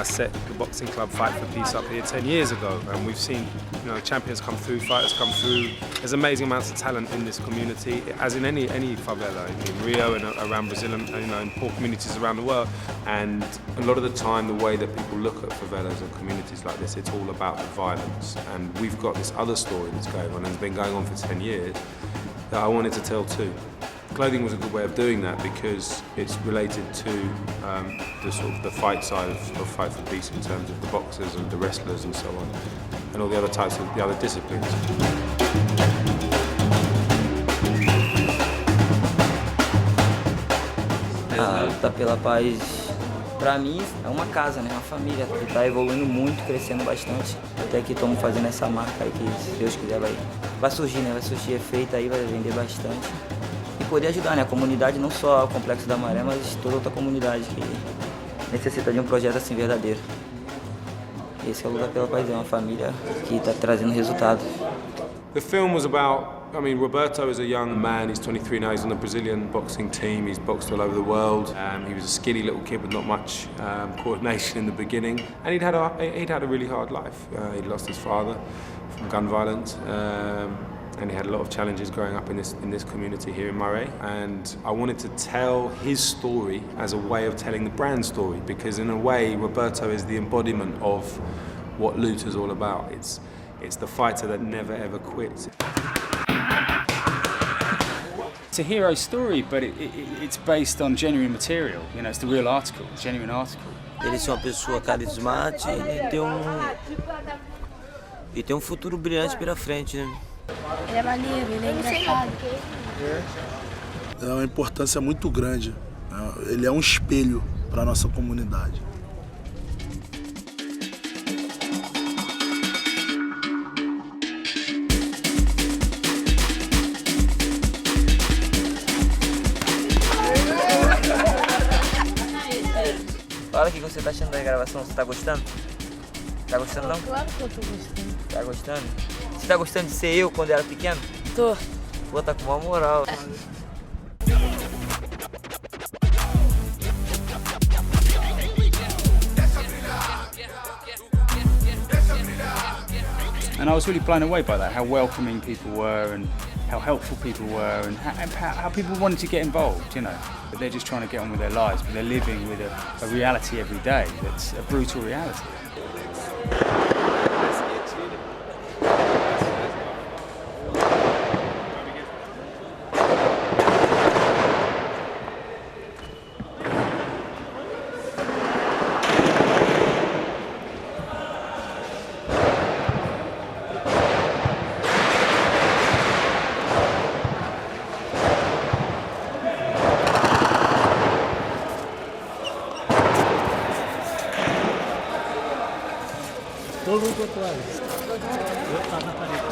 I set the boxing club Fight for Peace up here 10 years ago, and we've seen champions come through, fighters come through. There's amazing amounts of talent in this community, as in any favela, in Rio and around Brazil and in poor communities around the world. And a lot of the time, the way that people look at favelas and communities like this, it's all about the violence. And we've got this other story that's going on, and it's been going on for 10 years, that I wanted to tell too. Clothing was a good way of doing that because it's related to the fight side of Fight for Peace in terms of the boxers and the wrestlers and so on, and all the other types of the other disciplines. Luta pela Paz, pra mim, é uma casa, né? Uma família que está evoluindo muito, crescendo bastante. Até que estamos fazendo essa marca aí que, se Deus quiser, vai surgir, né? Vai surgir efeito aí, vai vender bastante. E poder ajudar, né? A comunidade, não só o Complexo da Maré, mas toda outra comunidade que necessita de um projeto assim verdadeiro. Esse é o Luta pela Paz, é uma família que está trazendo resultado. The film was about, Roberto is a young man, he's 23 now, he's on the Brazilian boxing team, he's boxed all over the world. He was a skinny little kid with not much coordination in the beginning, and he'd had a really hard life. He'd lost his father from gun violence, and he had a lot of challenges growing up in this community here in Marè. And I wanted to tell his story as a way of telling the brand story, because in a way, Roberto is the embodiment of what LUTA is all about. It's the fighter that never ever quits. It's a hero story, but it's based on genuine material. It's the real article, genuine article. Ele é uma pessoa carismática e tem um futuro brilhante pela frente, né? Ele é maneiro, ele é engraçado. É uma importância muito grande. Ele é um espelho para a nossa comunidade. Fala o que você tá achando da gravação, você tá gostando? Tá gostando não? Claro que eu tô gostando. Tá gostando? Você tá gostando de ser eu quando era pequeno? Tô. Pô, tá com uma moral. And I was really blown away by that, how welcoming people were and how helpful people were and how people wanted to get involved, But they're just trying to get on with their lives, but they're living with a reality every day that's a brutal reality. Todo mundo outro lado. Eu tava na parede.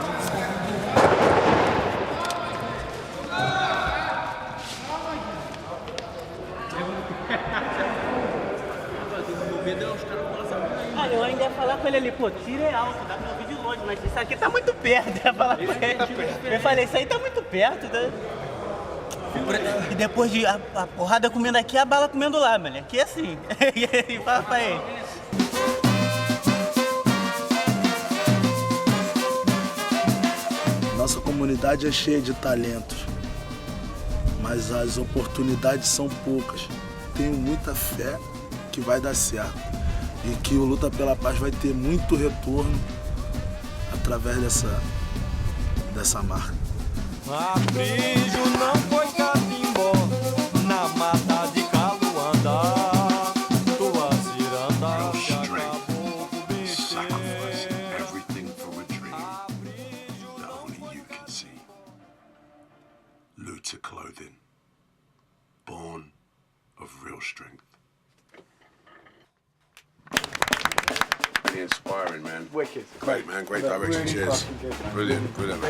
Eu ainda ia falar com ele ali, pô, tira é alto, dá pra ouvir de longe, mas isso aqui tá muito perto, eu ia falar com ele. Eu falei, isso aí tá muito perto, tá? E depois de a porrada comendo aqui, a bala comendo lá, mano, aqui é assim. E fala pra ele. Nossa comunidade é cheia de talentos, mas as oportunidades são poucas. Tenho muita fé que vai dar certo e que o Luta pela Paz vai ter muito retorno através dessa marca. Abrigo não foi catimbó, na mata de Caluanda, tua ciranda que acabou com o bicho. LUTA clothing, born of real strength. Really inspiring, man. Wicked. Great, man. Great direction. Really Cheers. Brilliant, brilliant.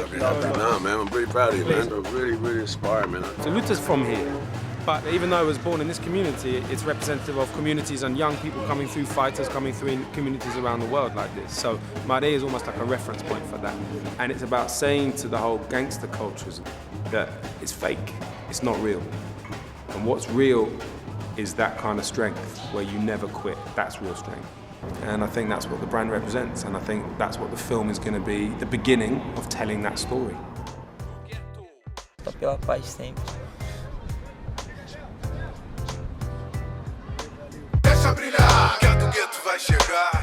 Man, I'm really proud of you, man. Really, really inspiring, man. So LUTA's from here, but even though I was born in this community, it's representative of communities and young people coming through, fighters coming through in communities around the world like this. So Marè is almost like a reference point for that. And it's about saying to the whole gangster cultures that it's fake, it's not real. And what's real is that kind of strength where you never quit. That's real strength. And I think that's what the brand represents, and I think that's what the film is going to be, the beginning of telling that story. Luta pela paz sempre. Deixa brilhar, que a do gueto vai chegar.